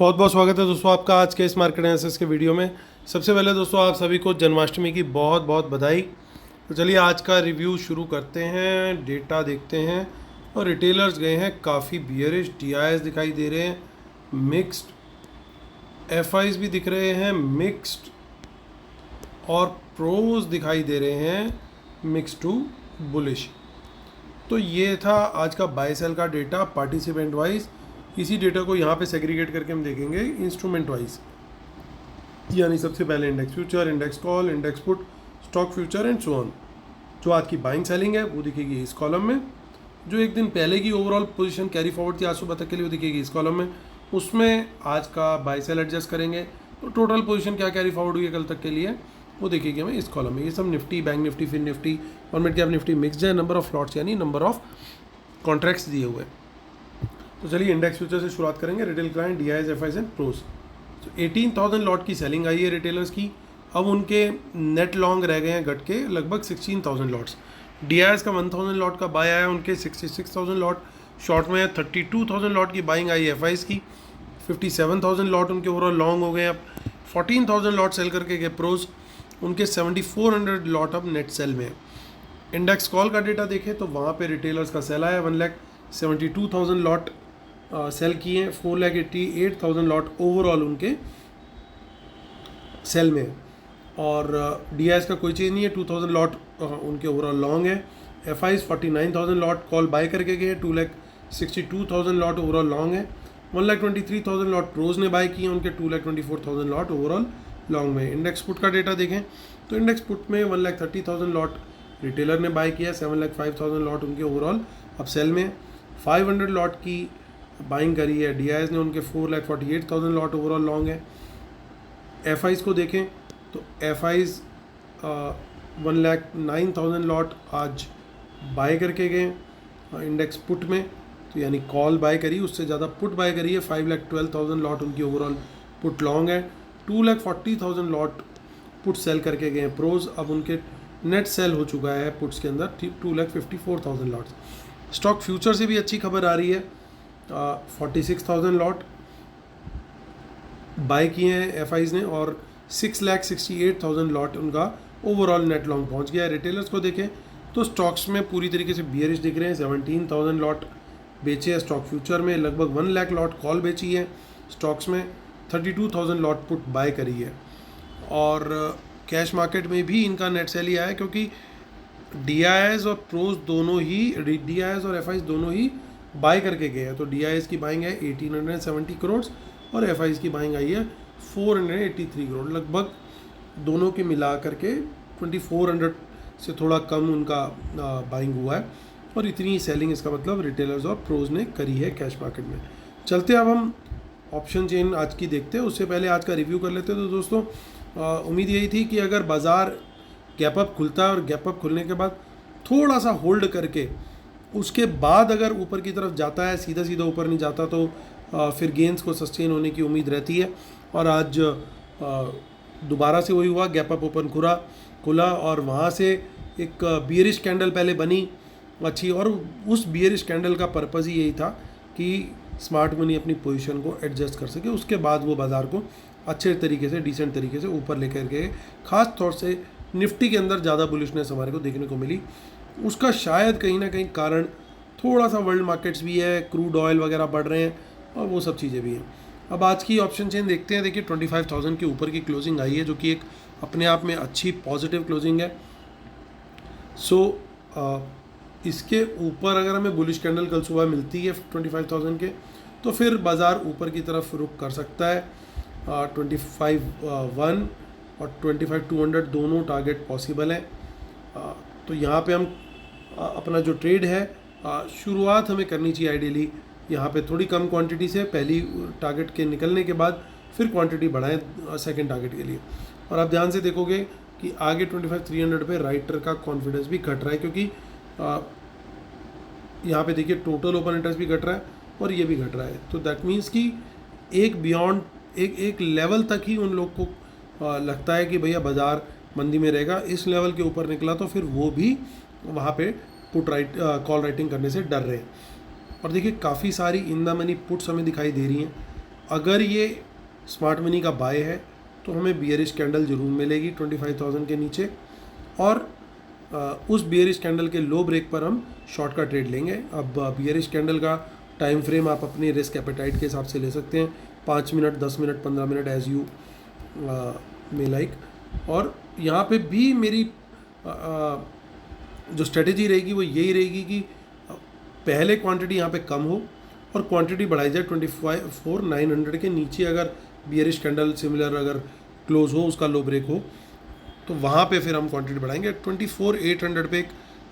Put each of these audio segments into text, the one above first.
बहुत बहुत स्वागत है दोस्तों आपका आज के इस मार्केट एनालिसिस के वीडियो में। सबसे पहले दोस्तों आप सभी को जन्माष्टमी की बहुत बहुत बधाई। तो चलिए आज का रिव्यू शुरू करते हैं, डेटा देखते हैं। और रिटेलर्स गए हैं काफ़ी बियरिश, डीआईएस दिखाई दे रहे हैं मिक्स्ड, एफआईज भी दिख रहे हैं मिक्स्ड, और प्रोज दिखाई दे रहे हैं मिक्स टू बुलिश। तो ये था आज का बाय सेल का डेटा पार्टिसिपेंट वाइज। इसी डेटा को यहाँ पे सेग्रीगेट करके हम देखेंगे इंस्ट्रूमेंट वाइज, यानी सबसे पहले index future, index call, index put, stock future and so on. जो आज की बाइंग सेलिंग है वो दिखेगी इस कॉलम में। जो एक दिन पहले की ओवरऑल पोजीशन कैरी फॉरवर्ड थी आज सुबह तक के लिए वो दिखेगी इस कॉलम में। उसमें आज का बाय सेल एडजस्ट करेंगे तो टोटल पोजीशन क्या कैरी फॉरवर्ड हुई है कल तक के लिए वो देखेगी हमें इस कॉलम में। ये सब Nifty, bank Nifty, fin Nifty, government cap Nifty mixed है। नंबर ऑफ लॉट्स यानी नंबर ऑफ कॉन्ट्रैक्ट्स दिए हुए। तो चलिए इंडेक्स फ्यूचर से शुरुआत करेंगे। Retail client, DIIs, FIIs and pros. तो 18,000 लॉट की सेलिंग आई है रिटेलर्स की। अब उनके नेट लॉन्ग रह गए हैं घट के लगभग 16,000 लॉट्स। डीआईएस का 1,000 लॉट का बाय आया, उनके 66,000 लॉट शॉर्ट में है। 32,000 लॉट की बाइंग आई एफआईज की। 57,000 लॉट उनके ओवरऑल लॉन्ग हो गए। अब 14,000 लॉट सेल करके गए प्रोज, उनके 7,400 लॉट अब नेट सेल में है। इंडेक्स कॉल का डेटा देखें तो वहाँ पे रिटेलर्स का सेल आया 1,72,000 लॉट सेल किए हैं। 4,88,000 लॉट ओवरऑल उनके सेल में। और डीआईएस का कोई चेंज नहीं है, 2,000 लॉट उनके ओवरऑल लॉन्ग है। एफआईज 49,000 लॉट कॉल बाय करके गए, 2,62,000 लॉट ओवरऑल लॉन्ग है। 1,23,000 लॉट प्रोज ने बाय किए, उनके 2,24,000 लॉट ओवरऑल लॉन्ग में। इंडेक्स पुट का डेटा देखें तो इंडेक्स पुट में 1,30,000 लॉट रिटेलर ने बाय किया, 7,05,000 लॉट उनके ओवरऑल अब सेल में। 500 लॉट की बाइंग करी है डीआईएस ने, उनके 4,48,000 लॉट ओवरऑल लॉन्ग है। एफआईज को देखें तो एफआईज 1,09,000 लॉट आज बाय करके गए इंडेक्स पुट में। तो यानी कॉल बाय करी, उससे ज़्यादा पुट बाय करी है। 5,12,000 लॉट उनकी ओवरऑल पुट लॉन्ग है। 2,40,000 लॉट पुट सेल करके गए प्रोज। अब उनके नेट सेल हो चुका है पुट्स के अंदर 2,54,000 लॉट। स्टॉक फ्यूचर से भी अच्छी खबर आ रही है। 46,000 लॉट बाय किए हैं एफआईज ने, और 6,68,000 लॉट उनका ओवरऑल नेट लॉन्ग पहुंच गया है। रिटेलर्स को देखें तो स्टॉक्स में पूरी तरीके से बियरिश दिख रहे हैं। 17,000 लॉट बेचे हैं स्टॉक फ्यूचर में, लगभग 1 लाख लॉट कॉल बेची है स्टॉक्स में, 32,000 लॉट पुट बाय करी है। और कैश मार्केट में भी इनका नेट सेल ही आया, क्योंकि डीआईएस और प्रोज दोनों ही, डीआईएस और एफआईज दोनों ही बाय करके गए हैं। तो डीआईएस की बाइंग है 1,870 करोड़ और एफआईज की बाइंग आई है 483 करोड़। लगभग दोनों के मिला करके 2,400 से थोड़ा कम उनका बाइंग हुआ है। और इतनी सेलिंग, इसका मतलब रिटेलर्स और प्रोज ने करी है कैश मार्केट में। चलते अब हम ऑप्शन चेन आज की देखते हैं, उससे पहले आज का रिव्यू कर लेते हैं। तो दोस्तों उम्मीद यही थी कि अगर बाज़ार गैप अप खुलता है और गैप अप खुलने के बाद थोड़ा सा होल्ड करके उसके बाद अगर ऊपर की तरफ जाता है, सीधा सीधा ऊपर नहीं जाता, तो फिर गेंस को सस्टेन होने की उम्मीद रहती है। और आज दोबारा से वही हुआ, गैप अप ओपन खुला और वहाँ से एक बियरिश कैंडल पहले बनी अच्छी, और उस बियरिश कैंडल का पर्पज़ ही यही था कि स्मार्ट मनी अपनी पोजीशन को एडजस्ट कर सके। उसके बाद वो बाज़ार को अच्छे तरीके से, डिसेंट तरीके से ऊपर लेकर गए। ख़ास तौर से निफ्टी के अंदर ज़्यादा बुलिशनेस हमारे को देखने को मिली। उसका शायद कहीं ना कहीं कारण थोड़ा सा वर्ल्ड मार्केट्स भी है, क्रूड ऑयल वगैरह बढ़ रहे हैं और वो सब चीज़ें भी हैं। अब आज की ऑप्शन चेन देखते हैं। देखिए 25,000 के ऊपर की क्लोजिंग आई है, जो कि एक अपने आप में अच्छी पॉजिटिव क्लोजिंग है। इसके ऊपर अगर हमें बुलिश कैंडल कल सुबह मिलती है 25,000 के, तो फिर बाज़ार ऊपर की तरफ रुख कर सकता है। 25,100 और 25,200 दोनों टारगेट पॉसिबल हैं। तो यहाँ पे हम अपना जो ट्रेड है, शुरुआत हमें करनी चाहिए आइडियली यहाँ पे थोड़ी कम क्वांटिटी से, पहली टारगेट के निकलने के बाद फिर क्वांटिटी बढ़ाएं सेकंड टारगेट के लिए। और आप ध्यान से देखोगे कि आगे 25,300 पे राइटर का कॉन्फिडेंस भी घट रहा है, क्योंकि यहाँ पे देखिए टोटल ओपन इंटरेस्ट भी घट रहा है और ये भी घट रहा है। तो दैट मीन्स कि एक बियॉन्ड एक लेवल तक ही उन लोग को लगता है कि भैया बाज़ार मंदी में रहेगा। इस लेवल के ऊपर निकला तो फिर वो भी वहाँ पे कॉल राइटिंग करने से डर रहे हैं। और देखिए काफ़ी सारी इन द मनी पुट्स हमें दिखाई दे रही हैं। अगर ये स्मार्ट मनी का बाय है तो हमें बियरिश कैंडल जरूर मिलेगी 25,000 के नीचे, और उस बियरिश कैंडल के लो ब्रेक पर हम शॉर्ट का ट्रेड लेंगे। अब बियरिश कैंडल का टाइम फ्रेम आप अपनी रिस्क एपेटाइट के हिसाब से ले सकते हैं, 5 minute, 10 minute, 15 minute, as you may like. और यहाँ पे भी मेरी जो स्ट्रेटेजी रहेगी वो यही रहेगी कि पहले क्वांटिटी यहाँ पे कम हो और क्वांटिटी बढ़ाई जाए 24,900 के नीचे। अगर बियरिश कैंडल सिमिलर अगर क्लोज हो, उसका लो ब्रेक हो, तो वहाँ पे फिर हम क्वांटिटी बढ़ाएंगे। 24,800 पे एक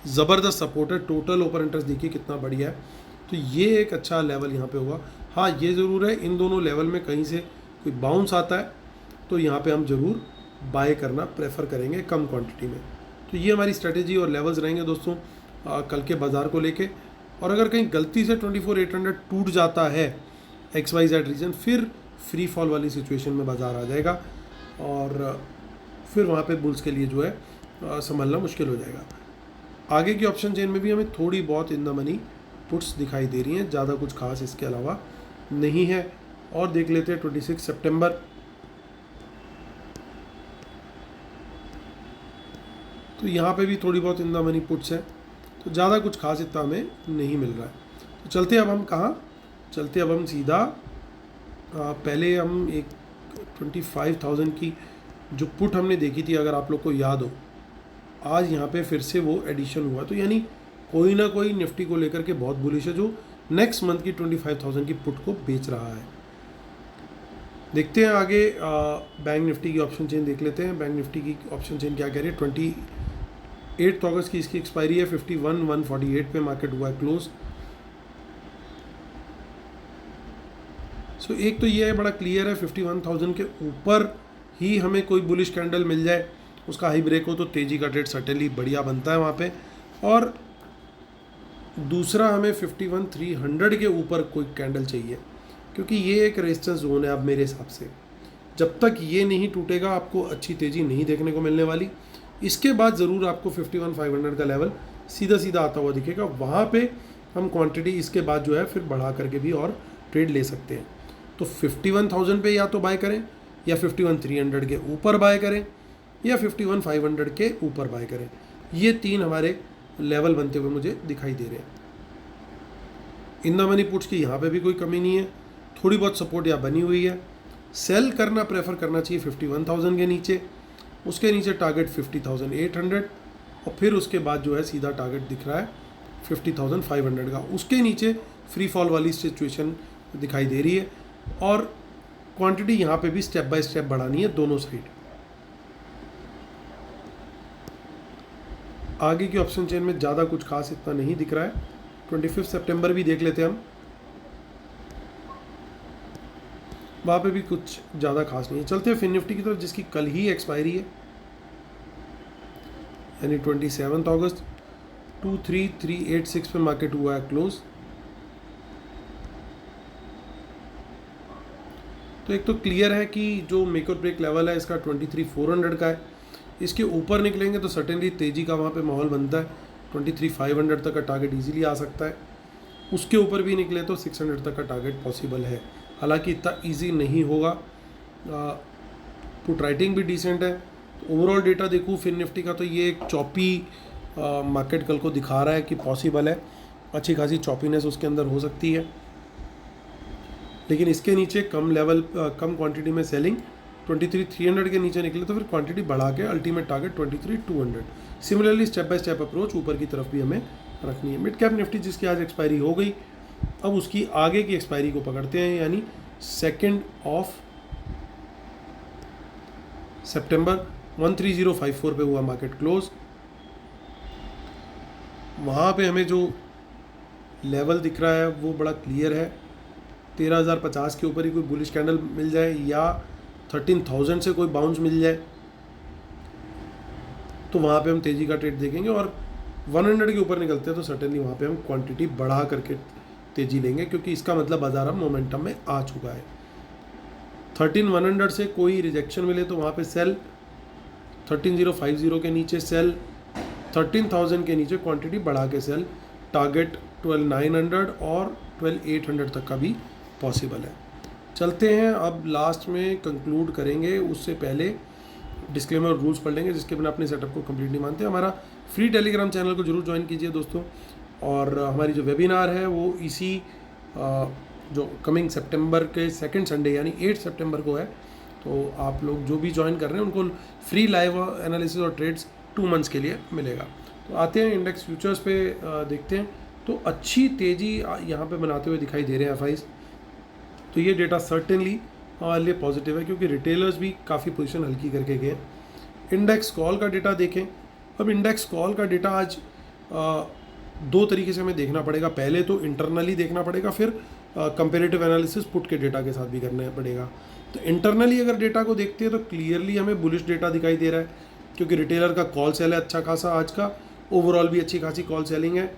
ज़बरदस्त सपोर्ट है। टोटल ओपन इंटरेस्ट देखिए कितना बढ़िया है, तो ये एक अच्छा लेवल यहाँ पे होगा। हाँ, ये ज़रूर है, इन दोनों लेवल में कहीं से कोई बाउंस आता है तो यहाँ पे हम ज़रूर बाय करना प्रेफर करेंगे कम क्वांटिटी में। तो ये हमारी स्ट्रेटेजी और लेवल्स रहेंगे दोस्तों कल के बाज़ार को लेके। और अगर कहीं गलती से 24,800 टूट जाता है XYZ रीजन, फिर फ्री फॉल वाली सिचुएशन में बाज़ार आ जाएगा और फिर वहाँ पे बुल्स के लिए जो है संभलना मुश्किल हो जाएगा। आगे की ऑप्शन चेन में भी हमें थोड़ी बहुत इन द मनी पुट्स दिखाई दे रही हैं, ज़्यादा कुछ खास इसके अलावा नहीं है। और देख लेते हैं 26 सितंबर, तो यहाँ पे भी थोड़ी बहुत इन द मनी पुट्स है, तो ज़्यादा कुछ खास इतना हमें नहीं मिल रहा है। तो चलते अब हम कहाँ चलते, अब हम सीधा पहले हम एक 25,000 की जो पुट हमने देखी थी, अगर आप लोग को याद हो, आज यहाँ पे फिर से वो एडिशन हुआ, तो यानी कोई ना कोई निफ्टी को लेकर के बहुत बुलिश है जो नेक्स्ट मंथ की 25,000 की पुट को बेच रहा है। देखते हैं आगे बैंक निफ्टी की ऑप्शन चेन देख लेते हैं। बैंक निफ्टी की ऑप्शन चेन क्या कह रही है। 28 अगस्त की इसकी एक्सपायरी है, 51,148 पे मार्केट हुआ है क्लोज। सो एक तो ये है, बड़ा क्लियर है, 51,000 के ऊपर ही हमें कोई बुलिश कैंडल मिल जाए, उसका हाई ब्रेक हो, तो तेज़ी का ट्रेड सर्टेनली बढ़िया बनता है वहाँ पे। और दूसरा, हमें 51,300 के ऊपर कोई कैंडल चाहिए, क्योंकि ये एक रेजिस्टेंस जोन है। अब मेरे हिसाब से जब तक ये नहीं टूटेगा आपको अच्छी तेज़ी नहीं देखने को मिलने वाली। इसके बाद ज़रूर आपको 51,500 का लेवल सीधा सीधा आता हुआ दिखेगा, वहाँ पे हम क्वांटिटी इसके बाद जो है फिर बढ़ा करके भी और ट्रेड ले सकते हैं। तो 51,000 पे या तो बाय करें, या 51,300 के ऊपर बाय करें, या 51,500 के ऊपर बाय करें। ये तीन हमारे लेवल बनते हुए मुझे दिखाई दे रहे हैं। इन द मनी पुट्स की यहाँ पे भी कोई कमी नहीं है, थोड़ी बहुत सपोर्ट यहाँ बनी हुई है। सेल करना प्रेफर करना चाहिए 51,000 के नीचे, उसके नीचे टारगेट 50,800, और फिर उसके बाद जो है सीधा टारगेट दिख रहा है 50,500 का। उसके नीचे फ्री फॉल वाली सिचुएशन दिखाई दे रही है, और क्वांटिटी यहाँ पे भी स्टेप बाय स्टेप बढ़ानी है दोनों साइड। आगे की ऑप्शन चेन में ज़्यादा कुछ खास इतना नहीं दिख रहा है। 25 सितंबर भी देख लेते हैं हम, वहाँ पे भी कुछ ज़्यादा खास नहीं है। चलते हैं फिन निफ्टी की तरफ, जिसकी कल ही एक्सपायरी है, यानी 27 अगस्त। 23,386 पे मार्केट हुआ है क्लोज। तो एक तो क्लियर है कि जो मेक और ब्रेक लेवल है इसका 23,400 का है, इसके ऊपर निकलेंगे तो सर्टेनली तेज़ी का वहाँ पे माहौल बनता है। 23,500 तक का टारगेट इजीली आ सकता है, उसके ऊपर भी निकले तो 600 तक का टारगेट पॉसिबल है, हालांकि इतना इजी नहीं होगा। पुट राइटिंग भी डिसेंट है। तो ओवरऑल डेटा देखूँ फिन निफ्टी का, तो ये एक चॉपी मार्केट कल को दिखा रहा है कि पॉसिबल है, अच्छी खासी चॉपीनेस उसके अंदर हो सकती है, लेकिन इसके नीचे कम लेवल कम क्वांटिटी में सेलिंग 23,300 के नीचे निकले तो फिर क्वांटिटी बढ़ा के ultimate target 23,200। Similarly step by step approach ऊपर की तरफ भी हमें रखनी है। मिड कैप निफ्टी जिसकी आज एक्सपायरी हो गई, अब उसकी आगे की एक्सपायरी को पकड़ते हैं, यानी 2 सितंबर 13054 पे हुआ मार्केट क्लोज। वहाँ पे हमें जो लेवल दिख रहा है वो बड़ा क्लियर है, 13,050 के ऊपर ही कोई बुलिश कैंडल मिल जाए या 13,000 से कोई बाउंस मिल जाए तो वहाँ पे हम तेज़ी का ट्रेड देखेंगे, और 100 के ऊपर निकलते हैं तो सर्टेनली वहाँ पे हम क्वांटिटी बढ़ा करके तेज़ी लेंगे, क्योंकि इसका मतलब बाजार अब मोमेंटम में आ चुका है। 13,100 से कोई रिजेक्शन मिले तो वहाँ पे सेल, 13,050 के नीचे सेल, 13,000 के नीचे क्वांटिटी बढ़ा के सेल, टारगेट 12,900 और 12,800 तक का भी पॉसिबल है। चलते हैं अब लास्ट में कंक्लूड करेंगे, उससे पहले डिस्क्लेमर रूल्स पढ़ लेंगे जिसके बिना अपने सेटअप को कंप्लीट नहीं मानते। हमारा फ्री टेलीग्राम चैनल को जरूर ज्वाइन कीजिए दोस्तों, और हमारी जो वेबिनार है वो इसी जो कमिंग सितंबर के सेकंड संडे यानी 8 सितंबर को है। तो आप लोग जो भी ज्वाइन कर रहे हैं उनको फ्री लाइव एनालिसिस और ट्रेड्स 2 मंथ्स के लिए मिलेगा। तो आते हैं इंडेक्स फ्यूचर्स पे देखते हैं। तो अच्छी तेज़ी यहाँ पे बनाते हुए दिखाई दे रहे हैं एफआईज। तो ये डेटा सर्टेनली हमारे लिए पॉजिटिव है क्योंकि रिटेलर्स भी काफ़ी पोजीशन हल्की करके गए। इंडेक्स कॉल का डेटा देखें। अब इंडेक्स कॉल का डेटा आज 2 तरीके से हमें देखना पड़ेगा। पहले तो इंटरनली देखना पड़ेगा, फिर कंपेरेटिव एनालिसिस पुट के डेटा के साथ भी करना पड़ेगा। तो इंटरनली अगर डेटा को देखते हैं तो क्लियरली हमें बुलिश डेटा दिखाई दे रहा है क्योंकि रिटेलर का कॉल सेल है अच्छा खासा आज का, ओवरऑल भी अच्छी खासी कॉल सेलिंग है।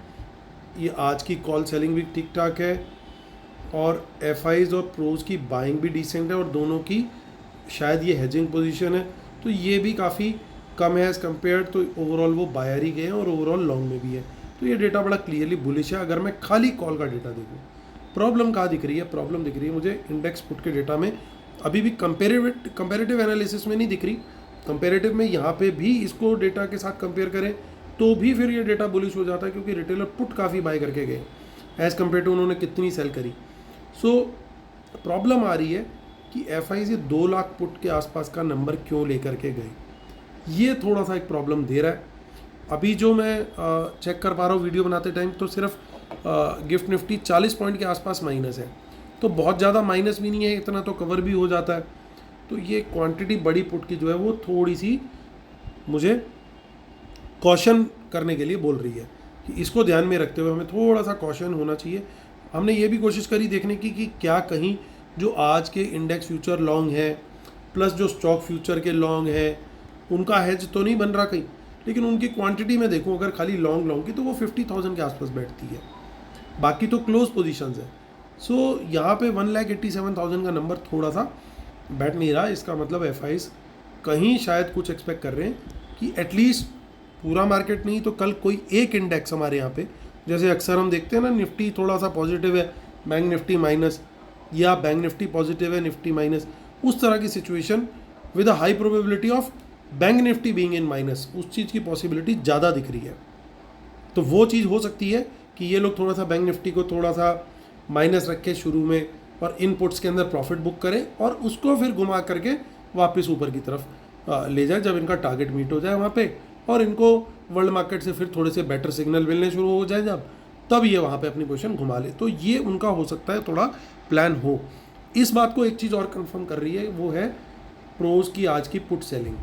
ये आज की कॉल सेलिंग भी ठीक ठाक है, और एफआईज और प्रोज की बाइंग भी डिसेंट है, और दोनों की शायद ये हेजिंग पोजीशन है तो ये भी काफ़ी कम है एज़ कम्पेयर। तो ओवरऑल वो बायर ही गए हैं और ओवरऑल लॉन्ग में भी है। तो ये डेटा बड़ा क्लियरली बुलिश है। अगर मैं खाली कॉल का डेटा देखूँ, प्रॉब्लम कहाँ दिख रही है? प्रॉब्लम दिख रही है मुझे इंडेक्स पुट के डेटा में, अभी भी कंपेरेटिव एनालिसिस में नहीं दिख रही। कंपेरेटिव में यहाँ पे भी इसको डेटा के साथ कंपेयर करें तो भी फिर ये डेटा बुलिश हो जाता है क्योंकि रिटेलर पुट काफ़ी बाय करके गए एज़ कम्पेयर टू उन्होंने कितनी सेल करी। सो प्रॉब्लम आ रही है कि एफआईज ये 2 लाख पुट के आसपास का नंबर क्यों लेकर के गए, ये थोड़ा सा एक प्रॉब्लम दे रहा है। अभी जो मैं चेक कर पा रहा हूँ वीडियो बनाते टाइम, तो सिर्फ गिफ्ट निफ्टी 40 पॉइंट के आसपास माइनस है, तो बहुत ज़्यादा माइनस भी नहीं है, इतना तो कवर भी हो जाता है। तो ये क्वांटिटी बड़ी पुट की जो है वो थोड़ी सी मुझे कॉशन करने के लिए बोल रही है कि इसको ध्यान में रखते हुए हमें थोड़ा सा कॉशन होना चाहिए। हमने ये भी कोशिश करी देखने की कि क्या कहीं जो आज के इंडेक्स फ्यूचर लॉन्ग है प्लस जो स्टॉक फ्यूचर के लॉन्ग है उनका हेज तो नहीं बन रहा कहीं, लेकिन उनकी क्वांटिटी में देखूं अगर खाली लॉन्ग की तो वो 50,000 के आसपास बैठती है, बाकी तो क्लोज पोजीशंस है। सो यहाँ पे 1,87,000 का नंबर थोड़ा सा बैठ नहीं रहा। इसका मतलब एफआईज कहीं शायद कुछ एक्सपेक्ट कर रहे हैं कि एटलीस्ट पूरा मार्केट नहीं तो कल कोई एक इंडेक्स हमारे यहाँ पे, जैसे अक्सर हम देखते हैं ना, निफ्टी थोड़ा सा पॉजिटिव है बैंक निफ्टी माइनस, या बैंक निफ्टी पॉजिटिव है निफ्टी माइनस, उस तरह की situation with a high probability of bank Nifty being in minus, उस चीज़ की पॉसिबिलिटी ज़्यादा दिख रही है। तो वो चीज़ हो सकती है कि ये लोग थोड़ा सा बैंक निफ्टी को थोड़ा सा माइनस रखें शुरू में और इनपुट्स के अंदर प्रॉफिट बुक करें और उसको फिर घुमा करके वापस ऊपर की तरफ ले जाए जब इनका टारगेट मीट हो जाए वहाँ पे, और इनको वर्ल्ड मार्केट से फिर थोड़े से बेटर सिग्नल मिलने शुरू हो जाए जब, तब ये वहाँ पे अपनी पोजीशन घुमा ले। तो ये उनका हो सकता है थोड़ा प्लान हो। इस बात को एक चीज़ और कंफर्म कर रही है, वो है प्रोज की आज की पुट सेलिंग।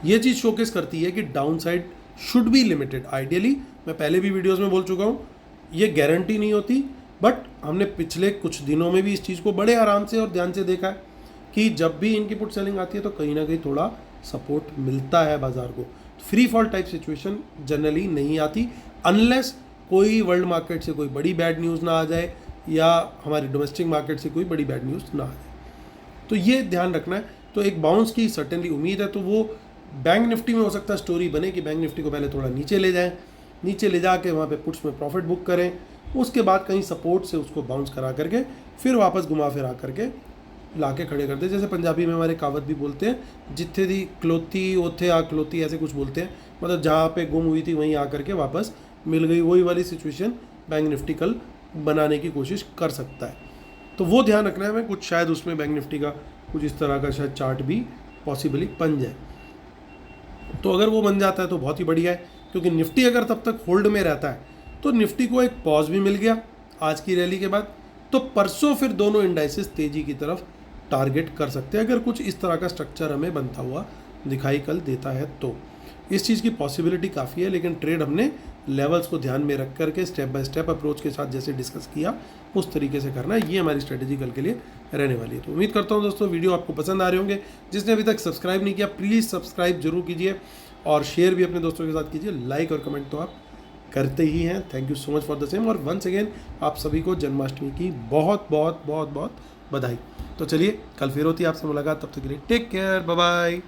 ये चीज़ शोकेस करती है कि down side should be limited ideally. मैं पहले भी वीडियोस में बोल चुका हूँ, ये गारंटी नहीं होती, बट हमने पिछले कुछ दिनों में भी इस चीज़ को बड़े आराम से और ध्यान से देखा है कि जब भी इनकी पुट सेलिंग आती है तो कहीं ना कहीं थोड़ा सपोर्ट मिलता है बाजार को। Free fall type situation generally नहीं आती अनलेस कोई वर्ल्ड मार्केट से कोई बड़ी बैड न्यूज़ ना आ जाए या हमारी डोमेस्टिक मार्केट से कोई बड़ी बैड न्यूज़ ना आ जाए। तो ये ध्यान रखना है। तो एक बाउंस की सर्टेनली उम्मीद है, तो वो बैंक निफ्टी में हो सकता है स्टोरी बने कि बैंक निफ्टी को पहले थोड़ा नीचे ले जाएं, नीचे ले जाके वहाँ पे पुट्स में प्रॉफिट बुक करें, उसके बाद कहीं सपोर्ट से उसको बाउंस करा करके फिर वापस घुमा फिरा करके ला के खड़े करते हैं। जैसे पंजाबी में हमारे कहावत भी बोलते हैं, जिथे दी खलोती ओथे आ खलोती, ऐसे कुछ बोलते हैं। मतलब जहाँ पे गुम हुई थी वहीं आ करके वापस मिल गई, वही वाली सिचुएशन बैंक निफ्टी कल बनाने की कोशिश कर सकता है। तो वो ध्यान रखना है हमें, कुछ शायद उसमें बैंक निफ्टी का कुछ इस तरह का शायद चार्ट भी पॉसिबली बन जाए। तो अगर वो बन जाता है तो बहुत ही बढ़िया है, क्योंकि निफ्टी अगर तब तक होल्ड में रहता है तो निफ्टी को एक पॉज भी मिल गया आज की रैली के बाद, तो परसों फिर दोनों इंडाइसेस तेजी की तरफ टारगेट कर सकते हैं अगर कुछ इस तरह का स्ट्रक्चर हमें बनता हुआ दिखाई कल देता है तो। इस चीज़ की पॉसिबिलिटी काफ़ी है, लेकिन ट्रेड हमने लेवल्स को ध्यान में रख करके स्टेप बाय स्टेप अप्रोच के साथ जैसे डिस्कस किया उस तरीके से करना है। ये हमारी स्ट्रेटेजी कल के लिए रहने वाली है। तो उम्मीद करता हूँ दोस्तों वीडियो आपको पसंद आ रहे होंगे। जिसने अभी तक सब्सक्राइब नहीं किया प्लीज़ सब्सक्राइब जरूर कीजिए और शेयर भी अपने दोस्तों के साथ कीजिए। लाइक और कमेंट तो आप करते ही हैं। Thank you so much for the same, और वंस अगेन आप सभी को जन्माष्टमी की बहुत बहुत बहुत बहुत बधाई। तो चलिए कल फिर होती है आपसे मुलाकात, तब तक के लिए टेक केयर, बाय बाय।